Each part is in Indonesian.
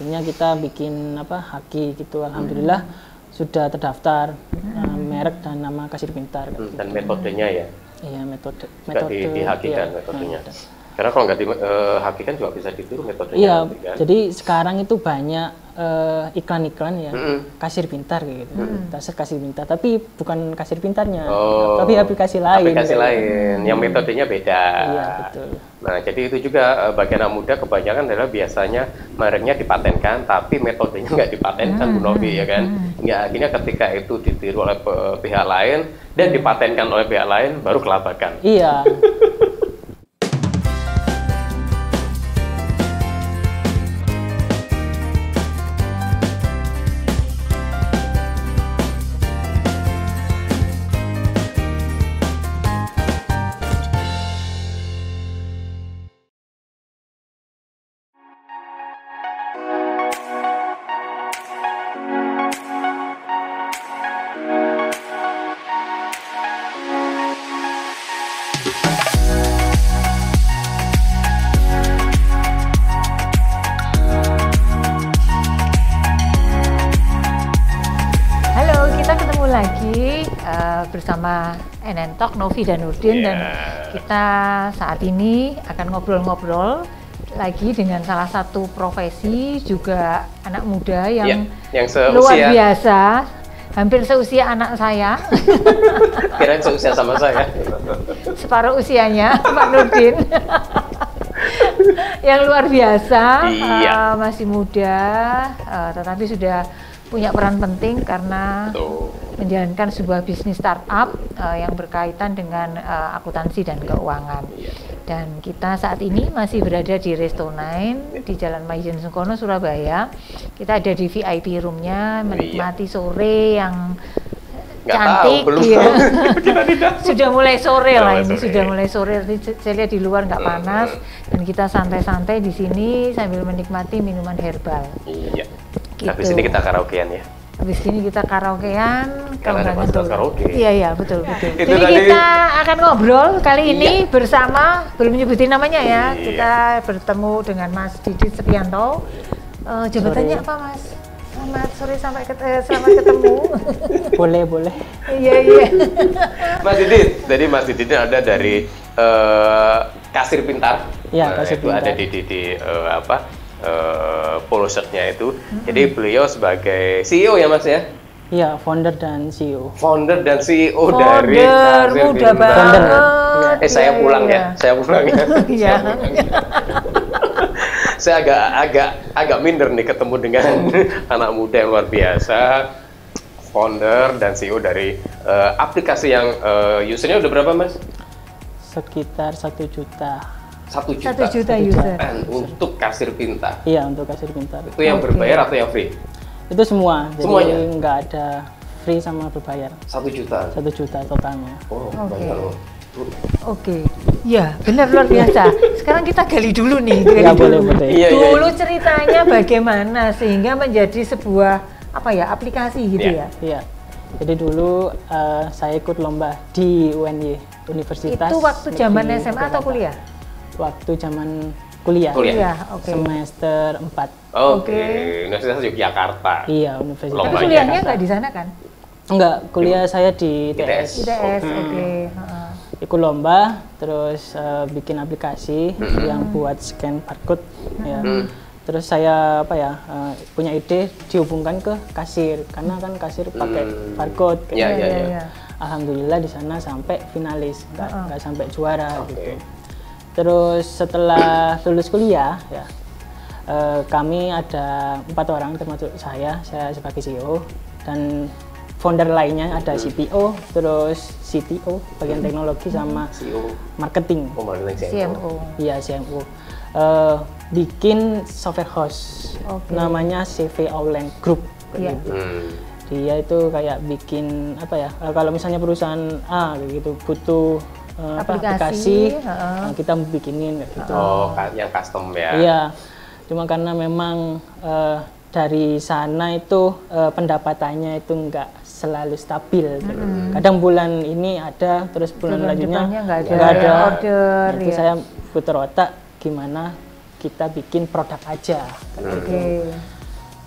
akhirnya kita bikin haki gitu. Alhamdulillah sudah terdaftar merek dan nama Kasir Pintar. Dan metodenya ya? Iya, metode dihakikan metodenya. Karena kalau nggak dihakikan juga bisa ditiru metodenya. Iya, jadi sekarang itu banyak iklan-iklan ya, Kasir Pintar kayak gitu. Dasar Kasir Pintar, tapi bukan Kasir Pintarnya, tapi aplikasi lain. Aplikasi lain, yang metodenya beda. Iya, betul. Nah, jadi itu juga bagi anak muda kebanyakan adalah biasanya mereknya dipatenkan, tapi metodenya nggak dipatenkan, Bu Novi, ya kan? Nggak, akhirnya ketika itu ditiru oleh pihak lain dan dipatenkan oleh pihak lain, baru kelabakan. Iya. Lagi bersama Enentok, Novi dan Nurdin, dan kita saat ini akan ngobrol-ngobrol lagi dengan salah satu profesi juga anak muda yang luar biasa, hampir seusia anak saya. Kirain seusia sama saya. Separuh usianya Pak Nurdin. Yang luar biasa, masih muda, tetapi sudah punya peran penting karena menjalankan sebuah bisnis startup yang berkaitan dengan akuntansi dan keuangan. Dan kita saat ini masih berada di Resto9 di Jalan Maijen Sungkono, Surabaya. Kita ada di VIP roomnya, menikmati sore yang cantik. Sudah mulai sore lah ini, sudah mulai sore. Saya lihat di luar nggak panas, dan kita santai-santai di sini sambil menikmati minuman herbal. Iya. Gitu. Habis ini kita karaokean ya. Habis ini kita karaokean. Karena ada fasilitas karaoke. Iya, betul. Jadi kita akan ngobrol kali ini bersama, belum menyebutin namanya ya. Kita bertemu dengan Mas Didit Sepianto. Jabatannya apa, Mas? Selamat sore, selamat ketemu. Boleh. Iya. Mas Didit, jadi Mas Didit ada dari Kasir Pintar. Iya, Kasir Pintar. Ada di polosnya itu. Jadi beliau sebagai CEO ya Mas ya? Iya, founder dan CEO. Founder dan CEO dari Kasir muda Pintar. banget. Saya pulang ya. Iya. Saya agak minder nih ketemu dengan anak muda yang luar biasa, founder dan CEO dari aplikasi yang usernya udah berapa Mas? Sekitar 1 juta. 1 juta user untuk Kasir Pintar. Iya, untuk Kasir Pintar. Itu yang berbayar atau yang free? Itu semua. Semuanya? Jadi nggak ada free sama berbayar. 1 juta? 1 juta totalnya. Oh, banyak loh. Oke, ya benar, luar biasa. Sekarang kita gali dulu nih. Boleh. Dulu ceritanya bagaimana sehingga menjadi sebuah aplikasi gitu ya? Iya. Jadi dulu saya ikut lomba di UNY, Universitas. Itu waktu zaman SMA atau kuliah? Waktu zaman kuliah. Okay. Semester 4. Oke. Universitas Yogyakarta. Iya, Universitas. Tapi kuliahnya nggak di sana kan? Enggak, kuliah saya di ITS. Oke. Ikut lomba, terus bikin aplikasi yang buat scan barcode. Ya. Terus saya punya ide dihubungkan ke kasir, karena kan kasir pakai barcode. Iya. Alhamdulillah di sana sampai finalis, nggak sampai juara gitu. Terus setelah lulus kuliah ya, kami ada 4 orang termasuk saya sebagai CEO, dan founder lainnya ada CPO, terus CTO bagian teknologi, sama CEO, marketing. CMO. Iya, CMO. Bikin software house, namanya CV Online Group. Gitu. Dia itu kayak bikin kalau misalnya perusahaan A gitu butuh aplikasi, kita bikinin gitu. Yang custom ya? Iya, cuma karena memang dari sana itu pendapatannya itu nggak selalu stabil. Kadang bulan ini ada, terus bulan selanjutnya nggak ada order. Itu saya putar otak gimana kita bikin produk aja.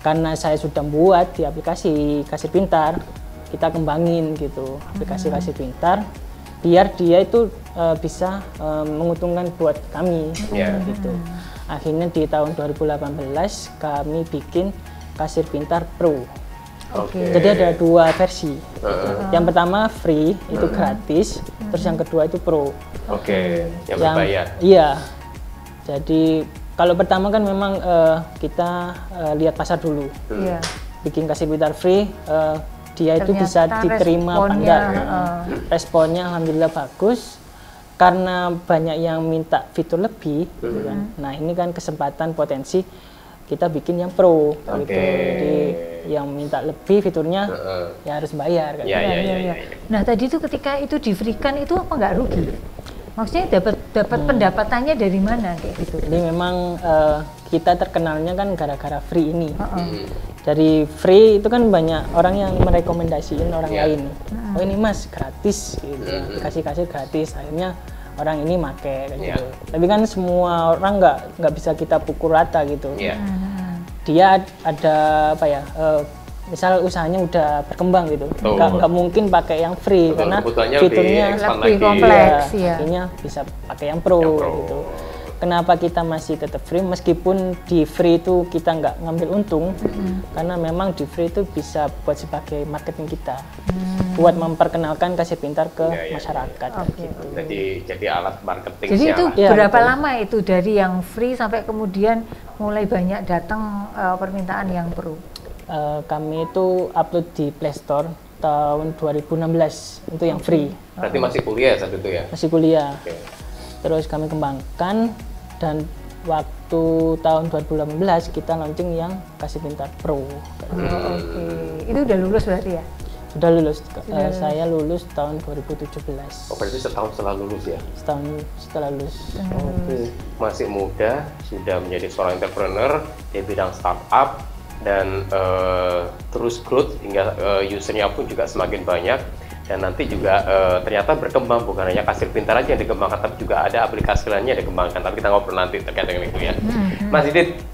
karena saya sudah buat di aplikasi Kasir Pintar, kita kembangin gitu aplikasi Kasir Pintar biar dia itu bisa menguntungkan buat kami gitu. Akhirnya di tahun 2018 kami bikin Kasir Pintar Pro. Jadi ada 2 versi. Yang pertama free, itu gratis, terus yang kedua itu Pro. Yang berbayar. Iya. Jadi kalau pertama kan memang kita lihat pasar dulu. Bikin Kasir Pintar free, dia itu bisa diterima apa enggak. Responnya alhamdulillah bagus. Karena banyak yang minta fitur lebih, gitu kan. Nah ini kan kesempatan potensi kita bikin yang pro, gitu. Jadi yang minta lebih fiturnya ya harus bayar. Kan. Nah tadi itu ketika itu di-free-kan itu apa nggak rugi? Maksudnya dapat pendapatannya dari mana kayak gitu? Jadi memang kita terkenalnya kan gara-gara free ini. Dari free itu kan banyak orang yang merekomendasiin orang lain. Oh ini mas gratis, gitu. Kasih gratis. Akhirnya orang ini make kayak gitu. Tapi kan semua orang nggak bisa kita pukul rata gitu. Dia ada apa ya? Misal usahanya udah berkembang gitu, nggak mungkin pakai yang free karena fiturnya lebih kompleks. Akhirnya bisa pakai yang pro gitu. Kenapa kita masih tetap free meskipun di free itu kita nggak ngambil untung, karena memang di free itu bisa buat sebagai marketing kita, buat memperkenalkan Kasir Pintar ke masyarakat. Gitu. Jadi alat marketing. Jadi itu berapa lama itu dari yang free sampai kemudian mulai banyak datang permintaan yang pro? Kami itu upload di Play Store tahun 2016 itu yang free. Berarti masih kuliah saat itu ya? Masih kuliah. Terus kami kembangkan dan waktu tahun 2018 kita launching yang Kasir Pintar Pro. Itu udah lulus berarti ya? Sudah lulus. Saya lulus tahun 2017. Berarti setahun setelah lulus ya? Setahun setelah lulus. Masih muda, sudah menjadi seorang entrepreneur di bidang startup dan terus growth hingga usernya pun juga semakin banyak. Dan nanti juga ternyata berkembang, bukan hanya Kasir Pintar aja yang dikembangkan, tapi juga ada aplikasi lainnya yang dikembangkan. Tapi kita ngobrol nanti terkait dengan itu ya. Mas Didit,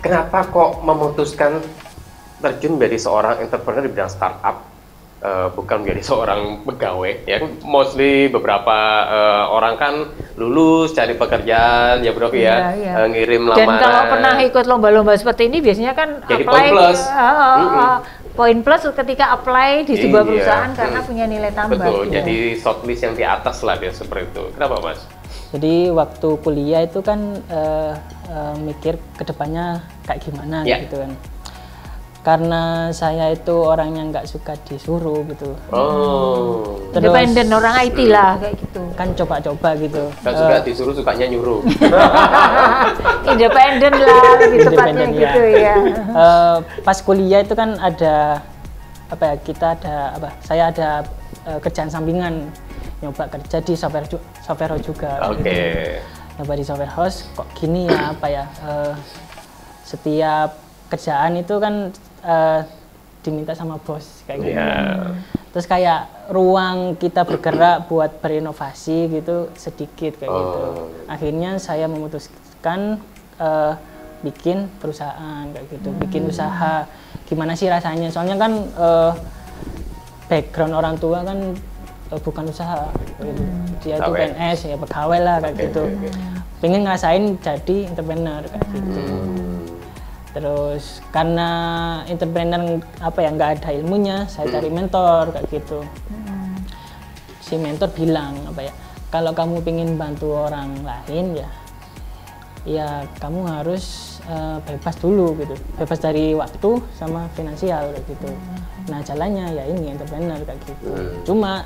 kenapa kok memutuskan terjun menjadi seorang entrepreneur di bidang startup, bukan menjadi seorang pegawai? Ya, mostly beberapa orang kan lulus cari pekerjaan, ya bro ya, ngirim lamaran. Dan kalau pernah ikut lomba-lomba seperti ini, biasanya kan jadi apply poin plus. Poin plus ketika apply di sebuah perusahaan karena punya nilai tambah. Betul, jadi shortlist yang di atas lah dia seperti itu. Kenapa mas? Jadi waktu kuliah itu kan mikir kedepannya kayak gimana gitu kan. Karena saya itu orang yang nggak suka disuruh gitu. Independen orang IT lah kayak gitu. Kan coba-coba gitu. Nggak suka disuruh, sukanya nyuruh. Independen lah lebih tepatnya gitu ya. Pas kuliah itu kan ada apa ya? Saya ada kerjaan sampingan, nyoba kerja di software house juga. Nyoba di software house, kok gini ya apa ya? Setiap kerjaan itu kan diminta sama bos kayak gitu. Terus kayak ruang kita bergerak buat berinovasi gitu sedikit kayak gitu. Akhirnya saya memutuskan bikin perusahaan kayak gitu, bikin usaha. Gimana sih rasanya? Soalnya kan background orang tua kan bukan usaha gitu. Dia itu PNS ya pegawai lah kayak gitu. Pengen ngerasain jadi entrepreneur kayak gitu. Terus karena entrepreneur nggak ada ilmunya, saya cari mentor kayak gitu. Si mentor bilang kalau kamu pengen bantu orang lain ya kamu harus bebas dulu gitu, bebas dari waktu sama finansial kayak gitu. Nah jalannya ya ini entrepreneur kayak gitu. Cuma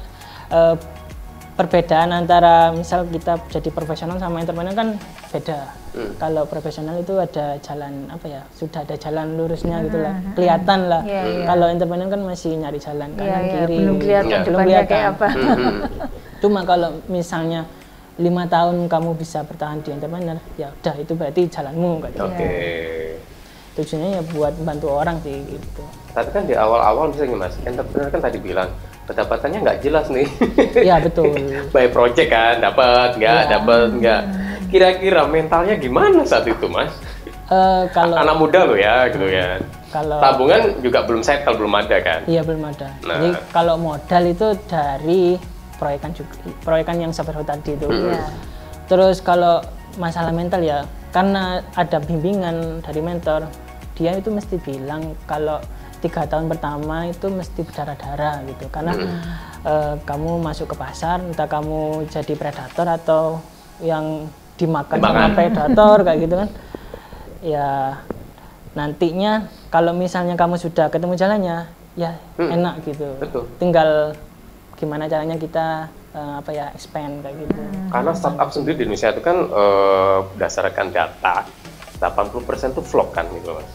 perbedaan antara misal kita jadi profesional sama entrepreneur kan beda. Kalau profesional itu ada jalan sudah ada jalan lurusnya gitu lah, kelihatan lah. Kalau entrepreneur kan masih nyari jalan kanan kiri, belum kelihatan depannya kayak apa. Cuma kalau misalnya 5 tahun kamu bisa bertahan di entrepreneur, ya udah itu berarti jalanmu kayak gitu. Tujuannya ya buat bantu orang sih gitu. Tapi kan di awal-awal misalnya mas, entrepreneur kan tadi bilang pendapatannya nggak jelas nih. Iya betul. By project kan, dapat nggak. Kira-kira mentalnya gimana saat itu mas? Kalau anak muda lo ya, gitu ya. Kalau tabungan juga belum settle, belum ada kan? Iya, belum ada. Nah. Jadi kalau modal itu dari proyekan juga, proyekan yang seperti tadi itu. Terus kalau masalah mental ya, karena ada bimbingan dari mentor, dia itu mesti bilang kalau 3 tahun pertama itu mesti berdarah-darah gitu, karena kamu masuk ke pasar, entah kamu jadi predator atau yang dimakan sama predator kayak gitu kan. Ya nantinya kalau misalnya kamu sudah ketemu jalannya, ya enak gitu. Betul. Tinggal gimana caranya kita expand kayak gitu. Karena startup sendiri di Indonesia itu kan berdasarkan data 80% itu flop kan gitu Mas.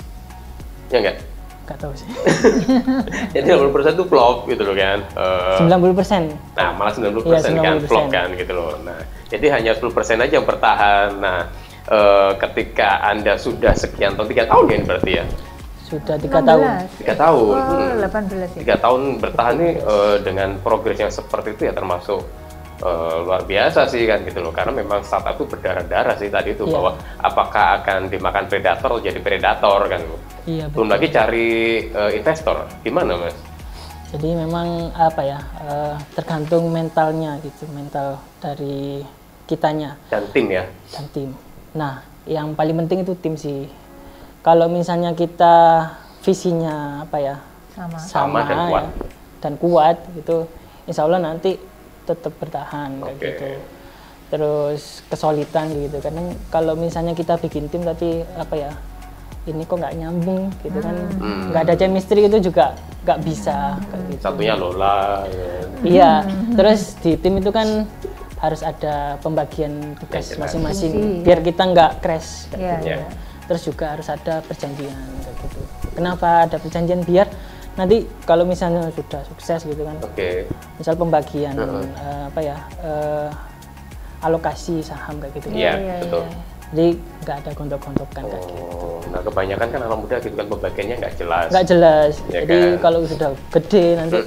Ya enggak? Gak tahu sih. Jadi 80% itu flop gitu loh kan. 90%. Nah, malah 90% kan flop kan gitu loh. Nah, jadi hanya 10% aja yang bertahan. Nah, ketika Anda sudah sekian tahun, 3 tahun ya berarti ya? Sudah 3 tahun. 3 tahun. 18 3 ya. tahun bertahan nih dengan progres yang seperti itu ya termasuk luar biasa sih kan gitu loh. Karena memang startup itu berdarah-darah sih tadi itu bahwa apakah akan dimakan predator atau jadi predator kan. Iya, belum lagi cari investor. Gimana Mas? Jadi memang tergantung mentalnya gitu, mental dari kitanya. Dan tim ya? Dan tim. Nah, yang paling penting itu tim sih. Kalau misalnya kita visinya sama dan kuat gitu, insya Allah nanti tetap bertahan kayak gitu. Terus kesulitan gitu, karena kalau misalnya kita bikin tim tapi ini kok nggak nyambung gitu kan, nggak ada chemistry itu juga nggak bisa kayak gitu. Satunya Lola ya. Iya, terus di tim itu kan harus ada pembagian tugas masing-masing biar kita nggak crash kayak gitu. Terus juga harus ada perjanjian kayak gitu. Kenapa ada perjanjian? Biar nanti kalau misalnya sudah sukses gitu kan, misal pembagian alokasi saham kayak gitu. Iya, betul. Jadi nggak ada gontok-gontokan kayak gitu. Nah kebanyakan kan anak muda gitu kan pembagiannya nggak jelas. Nggak jelas. Ya jadi kan? kalau sudah gede nanti,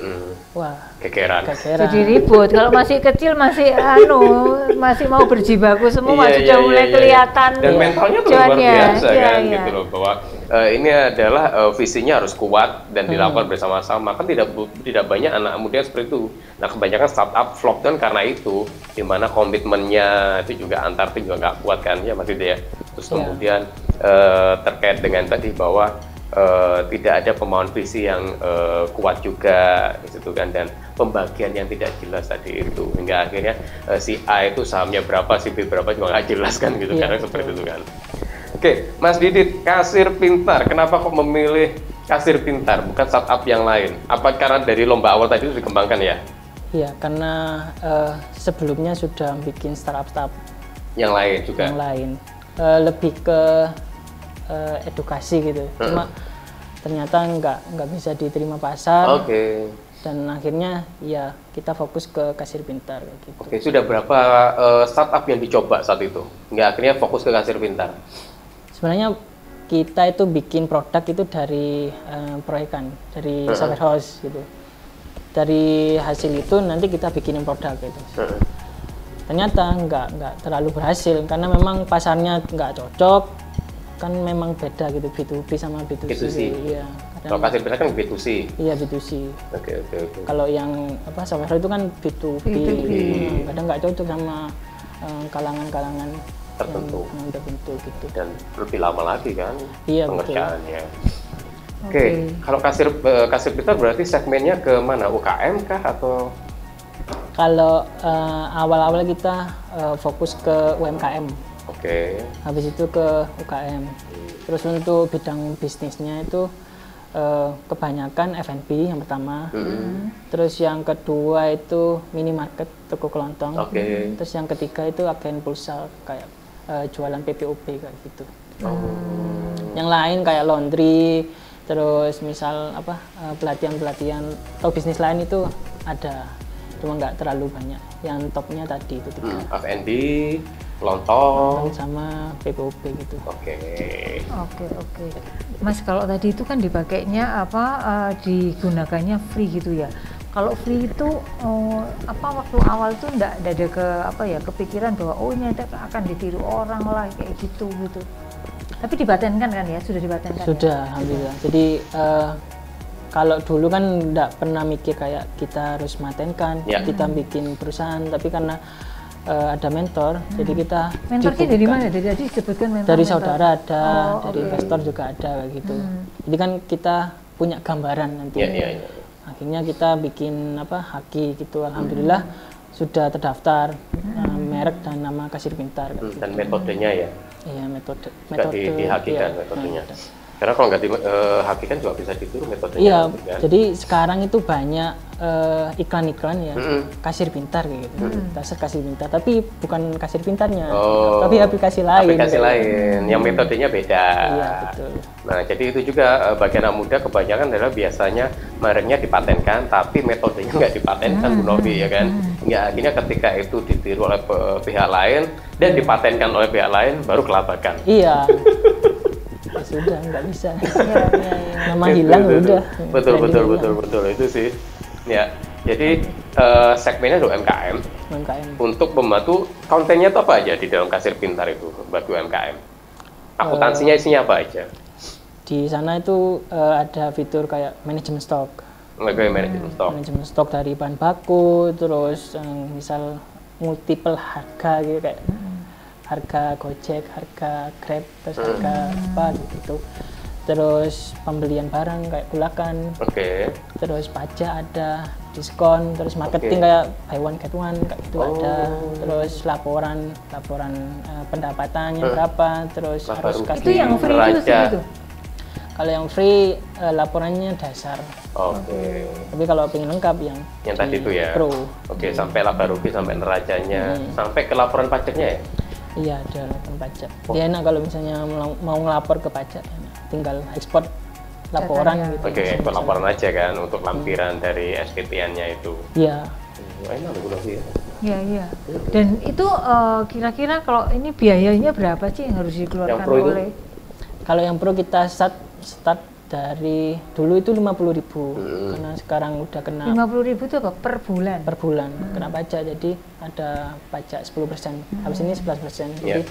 wah kekeran. Jadi ribut. Kalau masih kecil masih masih mau berjibaku semua sudah mulai kelihatan. Dan mentalnya tuh luar biasa kan gitu loh, bahwa ini adalah visinya harus kuat dan dilakukan bersama-sama. Kan tidak banyak anak muda seperti itu. Nah kebanyakan startup flop kan karena itu, dimana komitmennya itu juga antar tim juga nggak kuat kan ya Mas Yuda ya. Terus kemudian terkait dengan tadi bahwa tidak ada pemahaman visi yang kuat juga gitu kan, dan pembagian yang tidak jelas tadi itu, hingga akhirnya si A itu sahamnya berapa, si B berapa juga nggak jelas kan gitu, karena seperti itu kan. Oke, Mas Didit, Kasir Pintar, kenapa kok memilih Kasir Pintar bukan startup yang lain? Apa karena dari lomba awal tadi itu dikembangkan ya? Iya, karena sebelumnya sudah bikin startup yang lain juga. Yang lain lebih ke edukasi gitu, cuma ternyata nggak bisa diterima pasar. Dan akhirnya ya kita fokus ke Kasir Pintar gitu. Sudah berapa startup yang dicoba saat itu? Nggak akhirnya fokus ke Kasir Pintar? Sebenarnya kita itu bikin produk itu dari proyekan, dari software house gitu. Dari hasil itu nanti kita bikinin produk gitu. Ternyata nggak terlalu berhasil karena memang pasarnya nggak cocok, kan memang beda gitu, B2B sama B2C. Iya. Kalau Kasir Pintar kan B2C. Iya, B2C. Oke. Kalau yang software itu kan B2B. Kadang nggak cocok sama kalangan-kalangan tertentu gitu. Dan lebih lama lagi kan pengerjaannya. Kalau Kasir Pintar berarti segmennya ke mana? UKM kah atau? Kalau awal-awal kita fokus ke UMKM. Habis itu ke UKM. Terus untuk bidang bisnisnya itu kebanyakan F&B yang pertama. Terus yang kedua itu minimarket, toko kelontong. Terus yang ketiga itu agen pulsa kayak jualan PPOP kayak gitu. Yang lain kayak laundry, terus misal pelatihan-pelatihan atau bisnis lain itu ada, cuma nggak terlalu banyak. Yang topnya tadi itu 3. F&B, kelontong sama PPOP gitu. Oke. Mas, kalau tadi itu kan dipakainya digunakannya free gitu ya. Kalau free itu waktu awal tuh enggak ada kepikiran bahwa ini akan ditiru orang lah kayak gitu. Tapi dipatenkan kan ya? Sudah dipatenkan? Sudah, ya? alhamdulillah. Jadi kalau dulu kan nggak pernah mikir kayak kita harus matenkan, kita bikin perusahaan, tapi karena ada mentor, jadi kita mentornya dari mana? Dari disebutkan mentor? Dari saudara ada, dari investor juga ada kayak gitu. Jadi kan kita punya gambaran nanti. Akhirnya kita bikin haki gitu, alhamdulillah sudah terdaftar merek dan nama Kasir Pintar. Dan metodenya ya? Iya, metode dihakikan metodenya. Karena kalau nggak dihakikan juga bisa ditiru metodenya. Iya, jadi sekarang itu banyak iklan-iklan ya, Kasir Pintar gitu. Dasar Kasir Pintar, tapi bukan Kasir Pintarnya, tapi aplikasi lain. Aplikasi lain, yang metodenya beda. Iya, betul. Nah, jadi itu juga bagi anak muda kebanyakan adalah biasanya mereknya dipatenkan, tapi metodenya nggak dipatenkan, Bu Novi, ya kan? Nggak, akhirnya ketika itu ditiru oleh pihak lain dan dipatenkan oleh pihak lain, baru kelabakan. Iya. Ya sudah, nggak bisa. Nama hilang udah. Betul itu sih. Ya, jadi segmennya UMKM. Untuk membantu kontennya itu apa aja di dalam Kasir Pintar itu buat UMKM? Akuntansinya isinya apa aja? Di sana itu ada fitur kayak manajemen stok. Manajemen stok dari bahan baku, terus misal multiple harga gitu kayak harga Gojek, harga Grab, terus harga apa gitu. Terus pembelian barang kayak gulakan. Terus pajak ada, diskon, terus marketing kayak buy one get one kayak gitu ada. Terus laporan pendapatannya berapa, terus harus kasih. Itu yang free itu. Kalau yang free laporannya dasar. Tapi kalau pengen lengkap yang tadi itu ya. Pro. Sampai laba rugi, sampai neracanya, sampai ke laporan pajaknya ya. Iya, ada laporan pajak. Dia enak kalau misalnya mau ngelapor ke pajak, tinggal ekspor laporan gitu. Ekspor laporan aja kan untuk lampiran dari SPTN-nya itu. Iya. Enak ya. Iya. Dan itu kira-kira kalau ini biayanya berapa sih yang harus dikeluarkan oleh? Kalau yang pro kita start dari dulu itu 50.000, karena sekarang udah kena 50.000 itu apa per bulan? Per bulan kena pajak, jadi ada pajak 10%. Habis ini 11%, jadi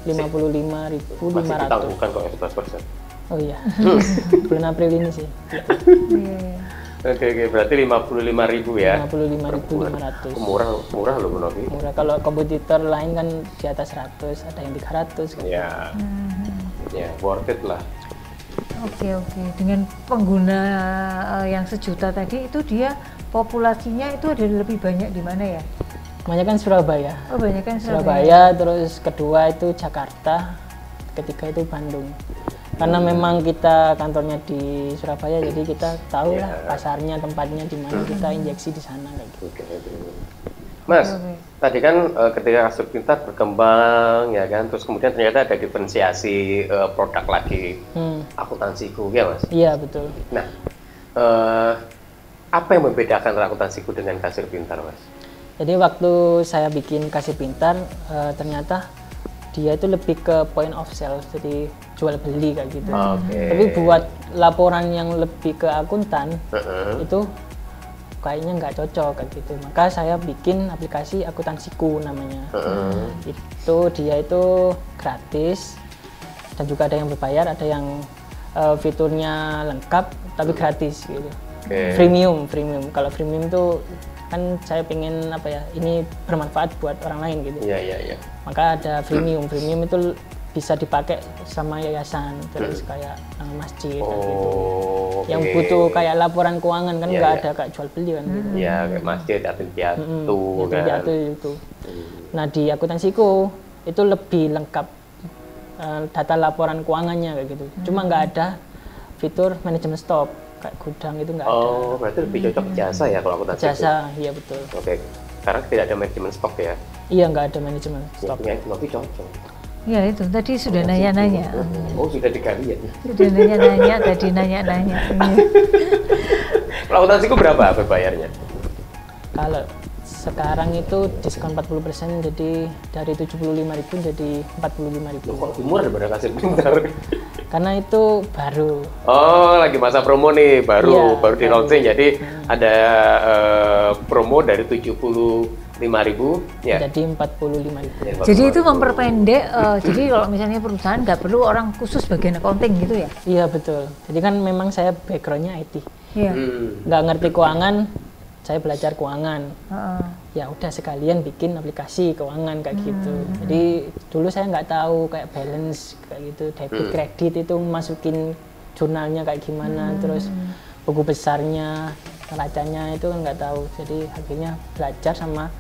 55.500. Ditangguhkan kok 11%. Oh iya, bulan April ini sih. Oke, berarti 55.000 ya. 55.500. Murah loh, Bu Novi. Murah, kalau kompetitor lain kan di atas 100, ada yang 300 gitu. Ya, worth it lah. Oke. Dengan pengguna yang 1 juta tadi itu dia populasinya itu ada lebih banyak di mana ya? Kebanyakan Surabaya. Kebanyakan Surabaya, terus kedua itu Jakarta, ketiga itu Bandung. Karena memang kita kantornya di Surabaya, jadi kita tahu lah pasarnya, tempatnya di mana, kita injeksi di sana kayak gitu. Mas, tadi kan ketika Kasir Pintar berkembang ya kan, terus kemudian ternyata ada diferensiasi produk lagi, akuntansiku ya Mas? Iya, betul. Nah, apa yang membedakan akuntansiku dengan Kasir Pintar, Mas? Jadi waktu saya bikin Kasir Pintar, ternyata dia itu lebih ke point of sale, jadi jual beli kayak gitu. Tapi buat laporan yang lebih ke akuntan, itu kayaknya nggak cocok kayak gitu. Maka saya bikin aplikasi Akuntansiku namanya. Itu dia itu gratis dan juga ada yang berbayar, ada yang fiturnya lengkap tapi gratis gitu. Freemium. Kalau freemium itu kan saya pengen ini bermanfaat buat orang lain gitu. Iya. Maka ada freemium itu bisa dipakai sama yayasan, terus kayak masjid gitu. Yang butuh kayak laporan keuangan kan nggak ada kayak jual beli kan gitu. Iya, kayak masjid, yatim piatu kan. Itu. Nah, di Akuntansiku itu lebih lengkap data laporan keuangannya kayak gitu. Cuma nggak ada fitur manajemen stok kayak gudang itu nggak ada. Berarti lebih cocok jasa ya kalau Akuntansiku. Jasa, iya betul. Karena tidak ada manajemen stok ya. Iya, nggak ada manajemen stok. Tapi cocok. Ya itu tadi sudah nanya-nanya. Sudah digali ya. Sudah nanya-nanya tadi nanya-nanya. Kalau akuntansiku berapa bayarnya? Kalau sekarang itu diskon 40%, jadi dari 75.000 jadi 45.000. Kok lebih murah daripada Kasir Pintar? Karena itu baru. Lagi masa promo nih, baru di launching. Jadi ada promo dari 75.000 5.000 ya. Jadi 45.000. Jadi itu memperpendek. Jadi kalau misalnya perusahaan nggak perlu orang khusus bagian accounting gitu ya? Iya betul. Jadi kan memang saya backgroundnya IT. Iya. Nggak ngerti keuangan, saya belajar keuangan. Ya udah sekalian bikin aplikasi keuangan kayak gitu. Jadi dulu saya nggak tahu kayak balance kayak gitu, debit kredit itu masukin jurnalnya kayak gimana, terus buku besarnya, neracanya itu nggak tahu. Jadi akhirnya belajar sama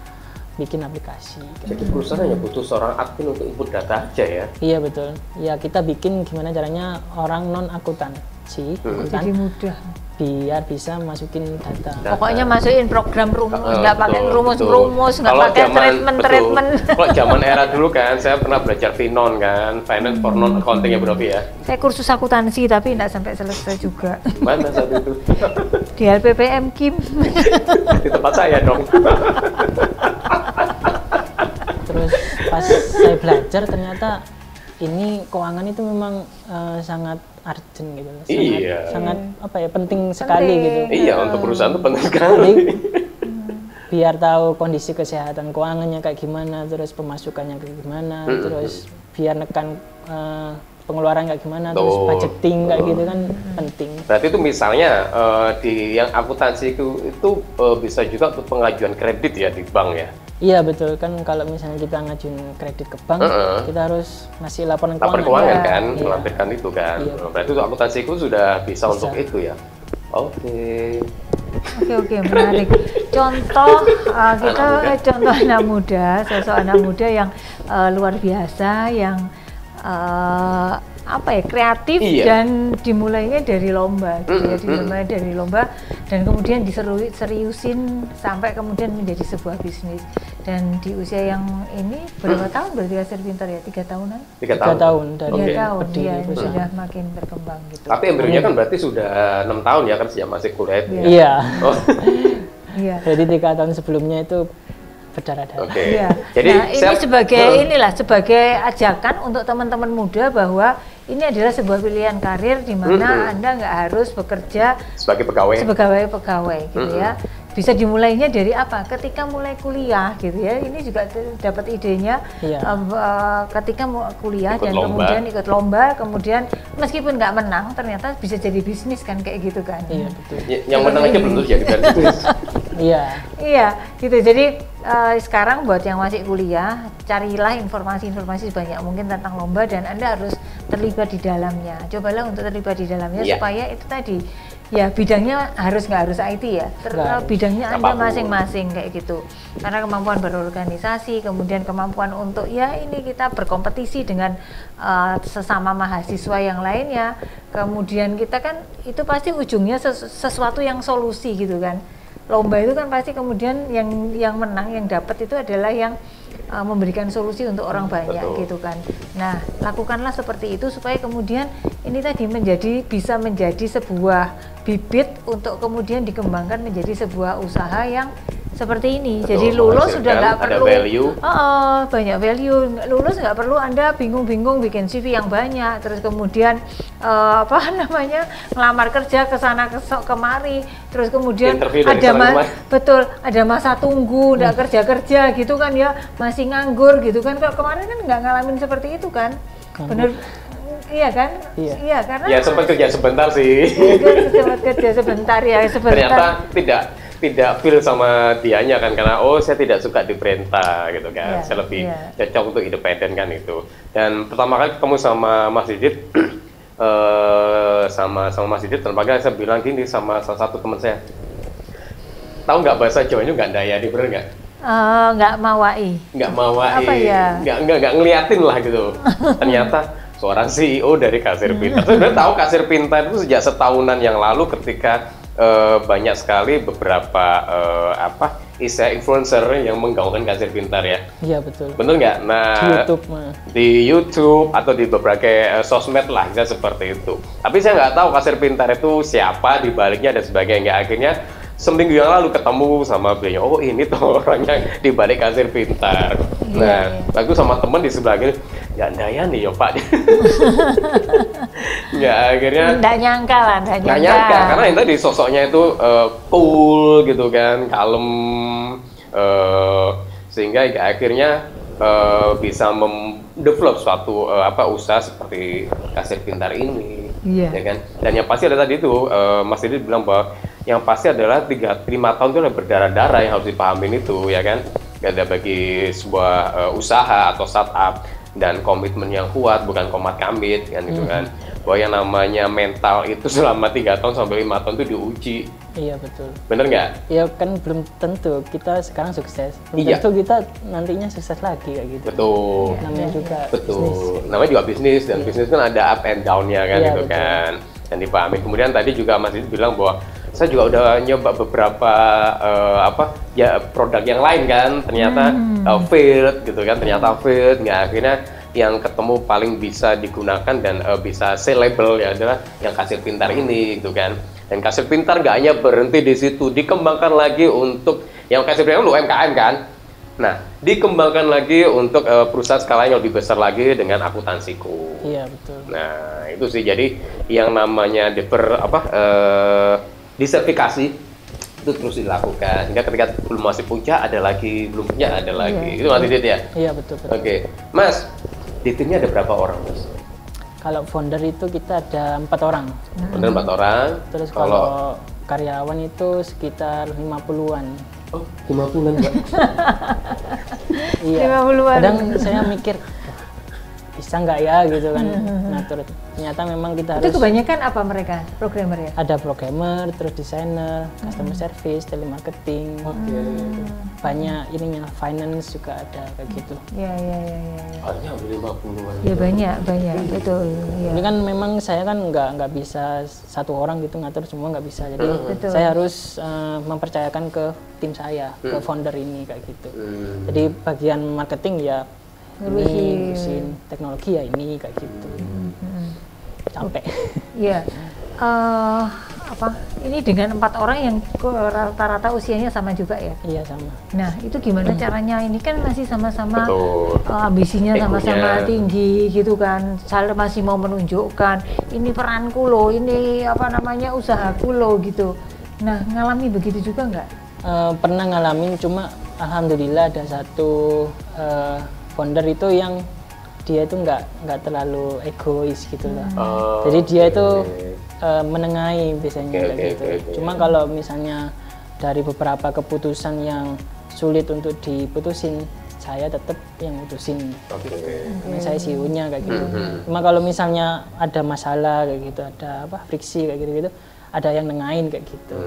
bikin aplikasi. Jadi perusahaan hanya butuh seorang admin untuk input data aja ya? Iya betul. Ya kita bikin gimana caranya orang non akuntansi, Jadi mudah. biar bisa masukin data. Pokoknya masukin program rumus, nggak pakai Betul, rumus-rumus, nggak Kalau pakai zaman- treatment. Kalau zaman era dulu kan, saya pernah belajar Finon kan, Finance for Non Accounting ya Bu Novi ya. Saya kursus akuntansi tapi nggak sampai selesai juga. Mana saat itu? Di LPPM Kim. Di tempat saya dong. Terus pas saya belajar ternyata ini keuangan itu memang sangat urgent gitu, sangat apa ya, penting sekali gitu. Iya, untuk perusahaan itu penting sekali. Jadi, biar tahu kondisi kesehatan keuangannya kayak gimana, terus pemasukannya kayak gimana, terus biar nekan pengeluaran kayak gimana, terus budgeting kayak gitu kan penting. Berarti itu misalnya di yang akuntansi itu bisa juga untuk pengajuan kredit ya di bank ya? Iya betul, kan kalau misalnya kita ngajuin kredit ke bank, kita harus ngasih laporan keuangan. Laporan keuangan kan, Iya. melampirkan itu kan. Iya. Berarti itu akuntansi itu sudah bisa untuk itu ya? Oke. Oke, menarik. Contoh contoh anak muda, sosok anak muda yang luar biasa, yang kreatif dan dimulainya dari lomba, gitu ya, dimulai dari lomba dan kemudian diseriusin sampai kemudian menjadi sebuah bisnis. Dan di usia yang ini berapa tahun berarti Kasir Pintar ya? 3 tahunan? 3 tahun dari 3 tahun, berdiri ya, perusahaan. sudah makin berkembang gitu. Tapi embryonya kan berarti sudah 6 tahun ya kan sejak masih kuliah itu. Iya. Oh. Iya. Jadi 3 tahun sebelumnya itu berdarah-darah. Oke. Iya. Jadi nah, ini sebagai ajakan untuk teman-teman muda bahwa ini adalah sebuah pilihan karir di mana Anda nggak harus bekerja sebagai pegawai gitu ya. Bisa dimulainya dari apa? Ketika mulai kuliah gitu ya. Ini juga dapat idenya ketika mau kuliah ikut dan lomba. kemudian ikut lomba, kemudian meskipun nggak menang ternyata bisa jadi bisnis kan kayak gitu kan. Iya betul. Yang menang aja belum tentu jadi bisnis. Iya. Iya, gitu. Jadi sekarang buat yang masih kuliah, carilah informasi-informasi sebanyak mungkin tentang lomba dan Anda harus terlibat di dalamnya. Cobalah untuk terlibat di dalamnya supaya itu tadi, ya bidangnya nggak harus IT ya. Bidangnya Anda masing-masing kayak gitu. Karena kemampuan berorganisasi, kemudian kemampuan untuk ini kita berkompetisi dengan sesama mahasiswa yang lainnya. Kemudian kita kan itu pasti ujungnya sesuatu yang solusi gitu kan. Lomba itu kan pasti kemudian yang menang, yang dapat itu adalah yang memberikan solusi untuk orang banyak gitu kan. Nah, lakukanlah seperti itu supaya kemudian ini tadi bisa menjadi sebuah bibit untuk kemudian dikembangkan menjadi sebuah usaha yang seperti ini. Jadi lulus sudah nggak perlu banyak value. Lulus nggak perlu Anda bingung-bingung bikin CV yang banyak, terus kemudian ngelamar kerja ke sana kemari, terus kemudian ada masa tunggu, nggak kerja gitu kan ya, masih nganggur gitu kan. Kalau kemarin kan nggak ngalamin seperti itu kan, bener. Iya kan? Iya karena ya sempat kerja sebentar sih. Sempat kerja sebentar ya, Ternyata tidak feel sama dianya kan, karena saya tidak suka diperintah gitu kan. Saya lebih cocok untuk independen kan itu. Dan pertama kali ketemu sama Mas Didit sama Mas Didit, ternyata saya bilang gini sama salah satu teman saya. Tahu nggak bahasa Jawanya nggak dayani, bener nggak? Nggak mawai. Apa ya? Nggak ngeliatin lah gitu. Ternyata seorang CEO dari Kasir Pintar. Saya sebenarnya tahu Kasir Pintar itu sejak setahunan yang lalu ketika banyak sekali beberapa influencer yang menggaungkan Kasir Pintar ya. Iya betul. Betul nggak? Nah di YouTube atau di berbagai sosmed lah seperti itu. Tapi saya nggak tahu Kasir Pintar itu siapa di baliknya dan sebagainya. Akhirnya seminggu yang lalu ketemu sama beliau. Ini tuh orangnya di balik Kasir Pintar. Aku sama teman di sebelah gini, nggak daya nih ya Pak. Nggak, akhirnya nggak nyangka karena yang tadi sosoknya itu cool gitu kan, kalem, sehingga akhirnya bisa mendevelop suatu usaha seperti kasir pintar ini, ya kan? Dan yang pasti ada tadi itu Mas Didi bilang bahwa yang pasti adalah 3-5 tahun itu adalah berdarah-darah yang harus dipahamin itu, ya kan? Ada bagi sebuah usaha atau startup, dan komitmen yang kuat, bukan komat kamit kan gitu kan. Bahwa yang namanya mental itu selama 3 tahun sampai 5 tahun itu diuji. Iya betul. Bener nggak? Iya kan belum tentu kita sekarang sukses, belum tentu kita nantinya sukses lagi kayak gitu. Betul. Namanya juga betul. Bisnis. Namanya juga bisnis, dan bisnis kan ada up and down-nya kan gitu betul. Kan. Dan dipahami. Kemudian tadi juga Mas Didi bilang bahwa saya juga udah nyoba beberapa produk yang lain kan, ternyata failed gitu kan, ternyata failed, nggak, akhirnya yang ketemu paling bisa digunakan dan bisa sellable ya adalah yang kasir pintar ini gitu kan. Dan kasir pintar nggak hanya berhenti di situ, dikembangkan lagi untuk yang kasir pintar lu UMKM kan. Nah, dikembangkan lagi untuk perusahaan skala yang lebih besar lagi dengan akuntansiku. Iya betul. Nah, itu sih jadi yang namanya disertifikasi itu terus dilakukan, hingga ketika belum masih punya ada lagi, belum punya ada lagi. Itu Mas Didit ya? Iya betul. Oke. Mas, di timnya ada berapa orang, Mas? Kalau founder itu kita ada 4 orang. Founder 4 orang. Terus kalau karyawan itu sekitar 50-an. Oh, 50-an Mbak? Iya. 50-an. Kadang saya mikir, bisa nggak ya gitu kan. Nah ternyata memang kita harus. Itu kebanyakan apa mereka? Programmer ya? Ada programmer, terus desainer, customer service, telemarketing. Banyak ininya, finance juga ada kayak gitu. Iya. Banyak 50-an. Ya banyak, betul. Ya. Ini kan memang saya kan nggak bisa satu orang gitu ngatur semua, nggak bisa. Jadi saya harus mempercayakan ke tim saya, ke founder ini kayak gitu. Jadi bagian marketing ya ini, ngurusin teknologi ya ini kayak gitu. Capek. Iya. Ini dengan 4 orang yang rata-rata usianya sama juga ya? Iya sama. Nah itu gimana caranya? Ini kan masih sama-sama ambisinya sama-sama tinggi gitu kan. Saya masih mau menunjukkan ini peranku loh, ini usahaku loh gitu. Nah ngalami begitu juga nggak? Pernah ngalamin, cuma alhamdulillah ada satu founder itu yang dia itu nggak terlalu egois gitu lah. Jadi dia itu menengahi biasanya gitu. Cuma kalau misalnya dari beberapa keputusan yang sulit untuk diputusin, saya tetap yang mutusin. Karena saya CEO-nya kayak gitu. Cuma kalau misalnya ada masalah kayak gitu, ada friksi kayak gitu, ada yang nengahin kayak gitu.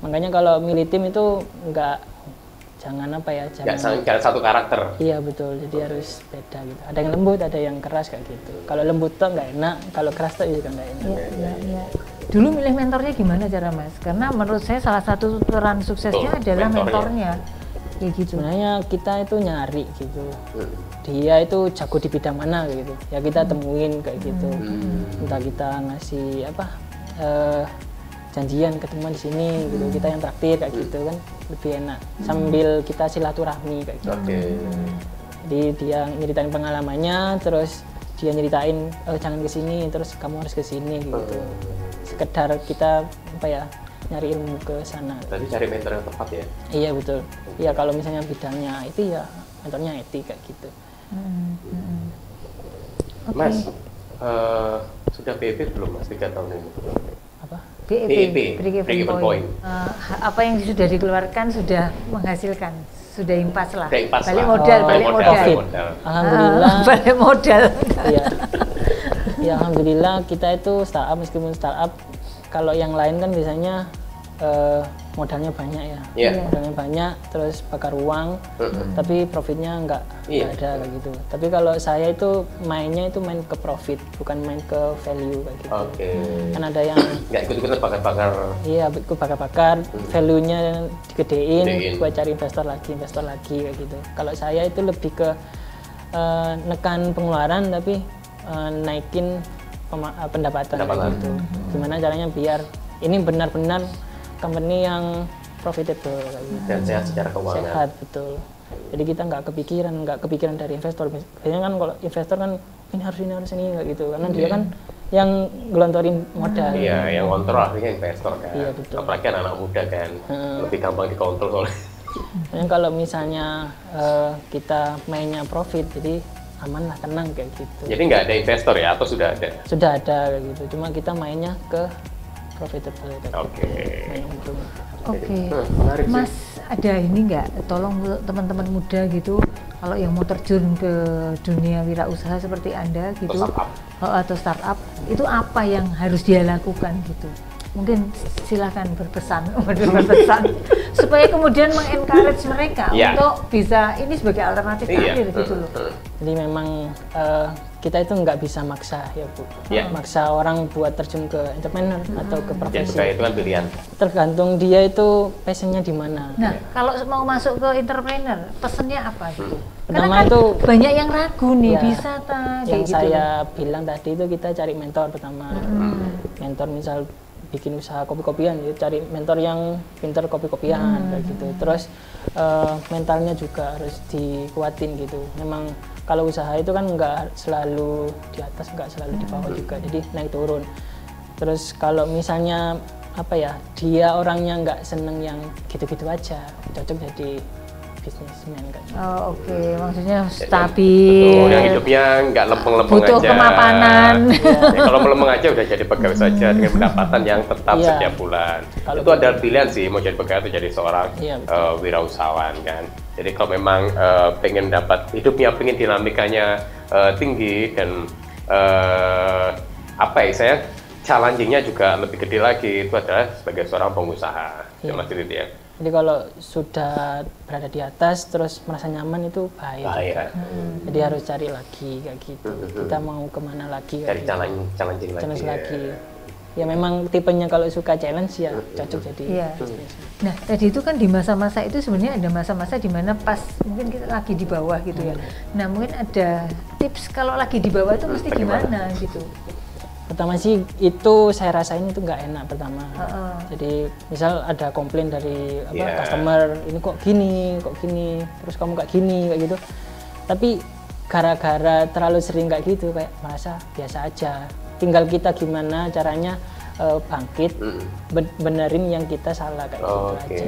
Makanya kalau milih tim itu jangan satu karakter. Iya betul, jadi harus beda gitu. Ada yang lembut, ada yang keras kayak gitu. Kalau lembut tuh nggak enak, kalau keras tuh juga nggak enak. Iya. Dulu milih mentornya gimana cara Mas? Karena menurut saya salah satu peran suksesnya adalah mentornya. Ya gitu. Sebenarnya kita itu nyari gitu. Dia itu jago di bidang mana gitu. Ya kita temuin kayak gitu. Entah kita ngasih janjian ketemuan di sini gitu, kita yang traktir kayak gitu kan lebih enak, sambil kita silaturahmi kayak gitu. Jadi dia nyeritain pengalamannya, terus dia nyeritain jangan ke sini, terus kamu harus ke sini gitu. Sekedar kita nyari ilmu ke sana. Tadi cari mentor yang tepat ya? Iya betul. Iya kalau misalnya bidangnya itu ya mentornya IT kayak gitu. Mas, sudah BEP belum Mas 3 tahun ini? BEP, break-even point. Apa yang sudah dikeluarkan sudah menghasilkan, sudah impas lah. Balik modal. Alhamdulillah. Balik modal. Ya alhamdulillah kita itu startup, meskipun startup, kalau yang lain kan biasanya modalnya banyak ya. Modalnya banyak, terus bakar uang, tapi profitnya nggak ada kayak gitu. Tapi kalau saya itu main ke profit, bukan main ke value kayak gitu. Kan ada yang nggak ikut-ikutan bakar-bakar. Iya, ikut bakar-bakar, value-nya digedein buat cari investor lagi kayak gitu. Kalau saya itu lebih ke nekan pengeluaran tapi naikin pendapatan kayak gitu. Gimana caranya biar ini benar-benar company yang profitable dan sehat secara keuangan. Sehat, betul. Jadi kita nggak kepikiran dari investor. Biasanya kan kalau investor kan ini harus ini nggak gitu, karena dia kan yang gelontorin modal. Iya, yang kontrol akhirnya investor kan. Iya, betul. Apalagi anak muda kan, lebih gampang dikontrol soalnya. Yang kalau misalnya kita mainnya profit, jadi aman lah, tenang kayak gitu. Jadi nggak ada investor ya, atau sudah ada? Sudah ada kayak gitu, cuma kita mainnya ke profitable. Oke. Oke, Mas, ada ini nggak? Tolong teman-teman muda gitu, kalau yang mau terjun ke dunia wirausaha seperti Anda gitu, atau startup, itu apa yang harus dia lakukan gitu? Mungkin silahkan berpesan supaya kemudian mengencourage mereka untuk bisa ini sebagai alternatif karir gitu loh. Jadi memang kita itu nggak bisa maksa ya Bu, maksa orang buat terjun ke entrepreneur atau ke profesi. Ya, itu kan pilihan. Tergantung dia itu passionnya di mana. Nah, kalau mau masuk ke entrepreneur, pesannya apa gitu? Pertama kan itu banyak yang ragu nih, bisa tak? Yang gitu saya bilang tadi itu kita cari mentor pertama. Mentor misal bikin usaha kopi-kopian, ya cari mentor yang pintar kopi-kopian kayak gitu. Terus mentalnya juga harus dikuatin gitu. Memang kalau usaha itu kan nggak selalu di atas, nggak selalu di bawah juga, jadi naik turun. Terus kalau misalnya apa ya, dia orangnya nggak seneng yang gitu-gitu aja, cocok jadi bisnismen kan. Oh, oke. Maksudnya stabil. Betul, yang hidupnya nggak lempeng-lempeng aja. Butuh kemapanan. Ya, kalau melempeng aja udah jadi pegawai saja dengan pendapatan yang tetap setiap bulan. Itu adalah pilihan sih, mau jadi pegawai atau jadi seorang wirausahawan kan. Jadi kalau memang pengen dapat hidupnya, pengen dinamikanya tinggi dan apa ya, saya challenging-nya juga lebih gede lagi, itu adalah sebagai seorang pengusaha. Ya, Mas Didi ya. Jadi kalau sudah berada di atas terus merasa nyaman itu bahaya. Jadi harus cari lagi kayak gitu. Kita mau kemana lagi? Cari challenging lagi. Ya memang tipenya kalau suka challenge ya cocok jadi. Nah tadi itu kan di masa-masa itu sebenarnya ada masa-masa di mana pas mungkin kita lagi di bawah gitu ya. Nah mungkin ada tips kalau lagi di bawah itu mesti gimana gitu? Pertama sih itu saya rasain itu nggak enak pertama. Jadi misal ada komplain dari customer, ini kok gini, terus kamu kayak gini kayak gitu. Tapi gara-gara terlalu sering kayak gitu, kayak merasa biasa aja. Tinggal kita gimana caranya bangkit, benerin yang kita salah kayak gitu aja.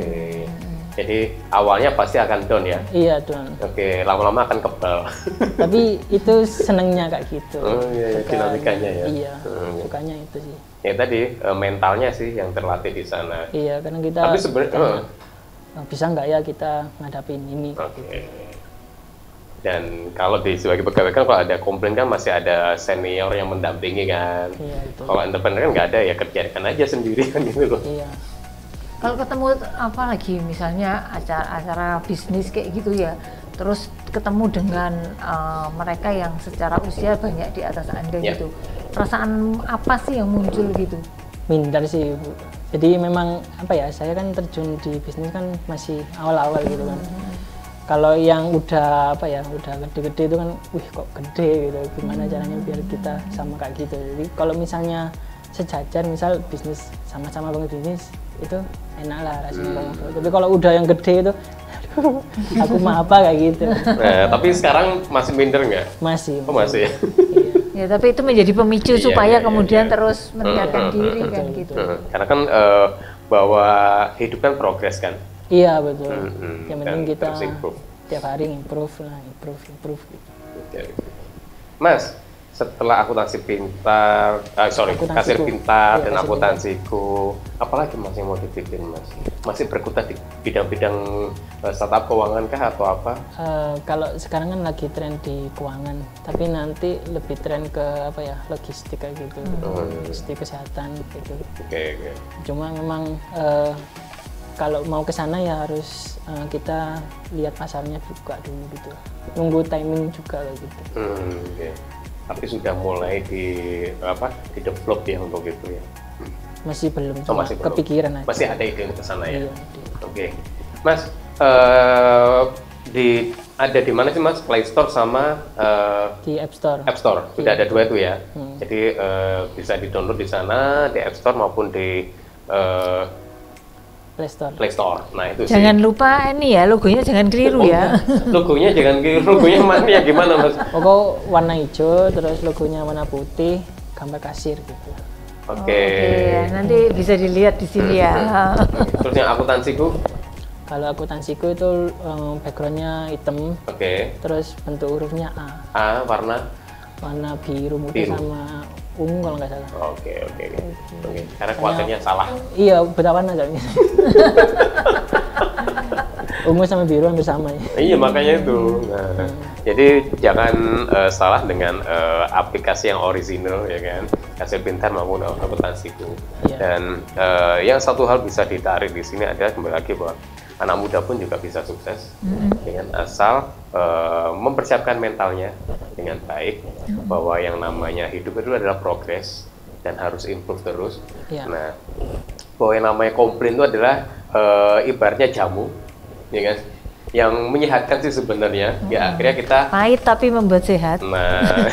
Jadi awalnya pasti akan down ya? Iya down. Oke, lama-lama akan kebal. Tapi itu senengnya kayak gitu. Oh iya, dinamikanya ya? Iya, sukanya itu sih. Ya tadi mentalnya sih yang terlatih di sana. Iya, karena kita tapi sebenarnya bisa nggak ya kita ngadapin ini. Dan kalau sebagai pegawai kan kalau ada komplain kan masih ada senior yang mendampingi kan. Iya, itu. Kalau entrepreneur kan nggak ada, ya kerjakan aja sendiri kan gitu loh. Iya. Kalau ketemu apa lagi misalnya acara bisnis kayak gitu ya, terus ketemu dengan mereka yang secara usia banyak di atas Anda gitu, perasaan apa sih yang muncul gitu? Minder sih Bu. Jadi memang apa ya, saya kan terjun di bisnis kan masih awal-awal gitu kan. Kalau yang udah apa ya, udah gede-gede itu kan, wih kok gede gitu, gimana caranya biar kita sama kayak gitu. Jadi kalau misalnya sejajar, misal bisnis sama-sama bisnis itu enak lah rasanya. Tapi kalau udah yang gede itu, aku mah apa kayak gitu. Nah, tapi sekarang masih minder nggak? Masih. Oh masih. Ya tapi itu menjadi pemicu supaya kemudian terus meningkatkan diri kan gitu. Karena kan bahwa hidup kan progres kan. Iya betul. Yang penting kita tiap hari improve gitu. Mas, setelah akuntansi pintar, kasir pintar dan akuntansiku, apalagi Mas yang mau dibikin Mas? Masih berkutat di bidang-bidang startup keuangan kah atau apa? Kalau sekarang kan lagi tren di keuangan, tapi nanti lebih tren ke apa ya, logistik kayak gitu, logistik kesehatan gitu. Oke. Cuma memang kalau mau ke sana ya harus kita lihat pasarnya juga dulu gitu, nunggu timing juga kayak gitu. Tapi sudah mulai di develop ya untuk itu ya? Masih belum, cuma kepikiran aja. Masih ada ide ke sana ya? Iya. Oke. Mas, ada di mana sih Mas? Play Store sama di App Store. App Store, sudah ada dua itu ya? Jadi bisa di-download di sana, di App Store maupun di Play Store. Nah, itu jangan lupa ini ya, logonya jangan keliru ya. Logonya jangan keliru. Logonya mana ya, gimana Mas? Logo warna hijau, terus logonya warna putih, gambar kasir gitu. Oke. Nanti bisa dilihat di sini ya. Terus yang akuntansiku? Kalau akuntansiku itu backgroundnya hitam. Terus bentuk hurufnya A. Warna biru muda sama ungu kalau nggak salah. Oke. Karena khawatirnya salah. Iya, beda warna aja. Ungu sama biru hampir sama ya. Iya, makanya itu. Nah, jadi jangan salah dengan aplikasi yang original ya kan, Kasir Pintar maupun akuntansiku. Dan yang satu hal bisa ditarik di sini adalah kembali lagi bahwa anak muda pun juga bisa sukses dengan asal mempersiapkan mentalnya dengan baik, bahwa yang namanya hidup itu adalah progres dan harus improve terus. Nah, bahwa yang namanya komplain itu adalah ibaratnya jamu, ya kan, yang menyehatkan sih sebenarnya. Ya akhirnya kita pahit tapi membuat sehat. Nah,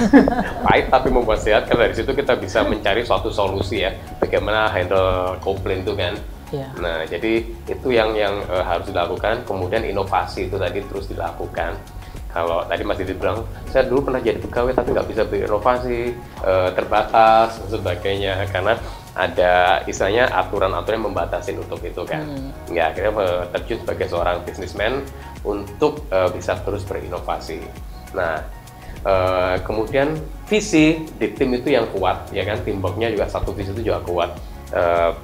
pahit tapi membuat sehat, karena dari situ kita bisa mencari suatu solusi ya, bagaimana handle komplain itu kan. Nah, jadi itu yang harus dilakukan. Kemudian inovasi itu tadi terus dilakukan. Kalau tadi Mas Didit bilang, saya dulu pernah jadi pegawai tapi nggak bisa berinovasi, terbatas dan sebagainya, karena ada istilahnya aturan-aturan yang membatasi untuk itu kan. Ya akhirnya terjun sebagai seorang bisnismen untuk bisa terus berinovasi. Nah, kemudian visi di tim itu yang kuat, ya kan, teamworknya juga satu visi itu juga kuat.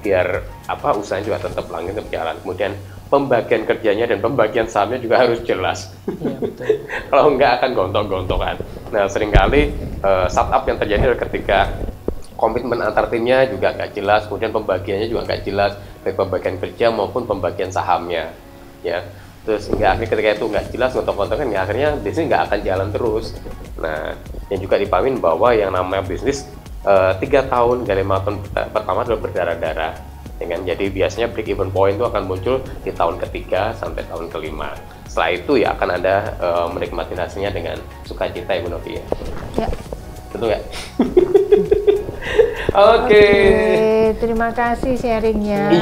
Biar usahanya juga tetap langgeng, tetap jalan. Kemudian pembagian kerjanya dan pembagian sahamnya juga harus jelas. Betul. Kalau enggak akan gontok-gontokan. Nah, seringkali startup yang terjadi adalah ketika komitmen antar timnya juga nggak jelas, kemudian pembagiannya juga nggak jelas, baik pembagian kerja maupun pembagian sahamnya, ya. Terus hingga akhirnya ketika itu nggak jelas, gontok-gontokan, ya akhirnya bisnis nggak akan jalan terus. Nah, yang juga dipahamin bahwa yang namanya bisnis 3 tahun dari 5 tahun pertama adalah berdarah-darah, dengan jadi biasanya break even point itu akan muncul di tahun ketiga sampai tahun kelima. Setelah itu ya akan ada menikmati hasilnya dengan sukacita, Ibu Novi ya. Betul ya? Oke, terima kasih sharingnya.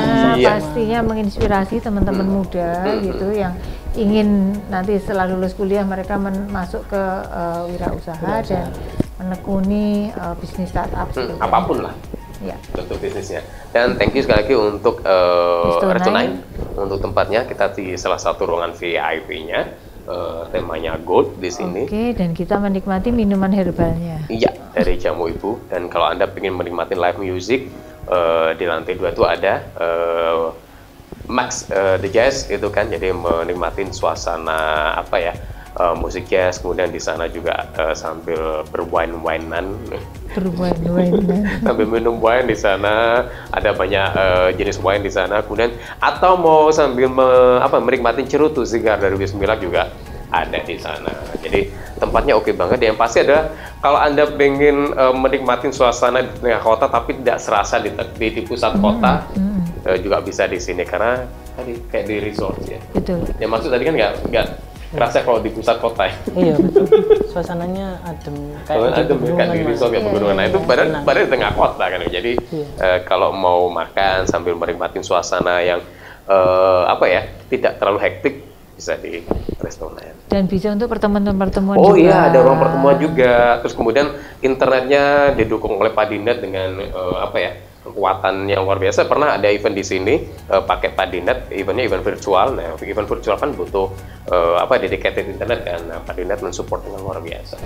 Pastinya menginspirasi teman-teman muda gitu yang ingin nanti setelah lulus kuliah mereka masuk ke wirausaha dan menekuni bisnis startup apapun lah bentuk bisnisnya. Dan thank you sekali lagi untuk Resto9 untuk tempatnya. Kita di salah satu ruangan VIP-nya, temanya gold di sini. Dan kita menikmati minuman herbalnya. Iya, dari jamu ibu. Dan kalau Anda ingin menikmati live music, di lantai 2 itu ada Max The Jazz itu kan, jadi menikmati suasana musik jazz. Kemudian di sana juga sambil berwine-winean, sambil minum wine di sana. Ada banyak jenis wine di sana. Kemudian atau mau sambil menikmati cerutu sigar dari Wismilak juga ada di sana. Jadi tempatnya oke banget. Yang pasti adalah kalau Anda pengen menikmati suasana di tengah kota tapi tidak serasa di pusat kota, juga bisa di sini, karena tadi kayak di resort ya. Betul. Yang maksud tadi kan nggak kerasa kalau di pusat kota ya. Iya betul. Suasananya adem kayak di resort ya, pegunungan. Nah itu baru di tengah kota kan. Jadi kalau mau makan sambil menikmati suasana yang tidak terlalu hektik, bisa di Resto9. Dan bisa untuk pertemuan-pertemuan juga. Oh iya, ada ruang pertemuan juga. Terus kemudian internetnya didukung oleh Padinet dengan kekuatan yang luar biasa. Pernah ada event di sini pakai Padinet, eventnya event virtual. Nah, event virtual kan butuh dedicated internet kan. Nah, Padinet mensupport dengan luar biasa.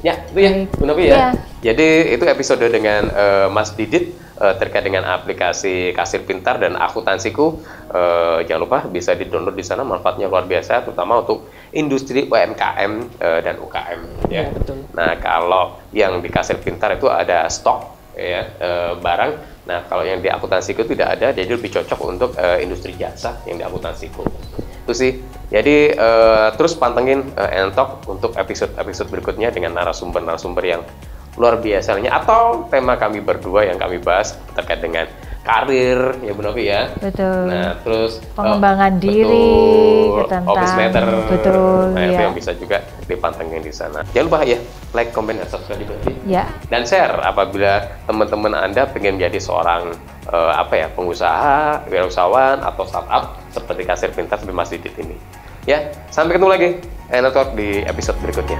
Ya, itu ya, Bu Novi ya. Jadi itu episode dengan Mas Didit terkait dengan aplikasi Kasir Pintar dan akuntansiku. Jangan lupa bisa di-download di sana, manfaatnya luar biasa, terutama untuk industri UMKM dan UKM. Ya. Betul. Nah, kalau yang di Kasir Pintar itu ada stok barang. Nah, kalau yang di akuntansiku tidak ada, jadi lebih cocok untuk industri jasa yang di akuntansiku. Itu sih. Jadi terus pantengin Entok untuk episode berikutnya dengan narasumber yang luar biasanya, atau tema kami berdua yang kami bahas terkait dengan karir ya Bu Novi ya. Betul. Nah, terus pengembangan diri, tentang office matter. Betul. Nah, itu yang bisa juga dipantengin di sana. Jangan lupa ya, like, comment, dan subscribe di bawah. Ya. Dan share apabila teman-teman Anda pengen menjadi seorang pengusaha, wirausahawan atau startup seperti Kasir Pintar seperti Mas Didit ini. Ya, sampai ketemu lagi Entok di episode berikutnya.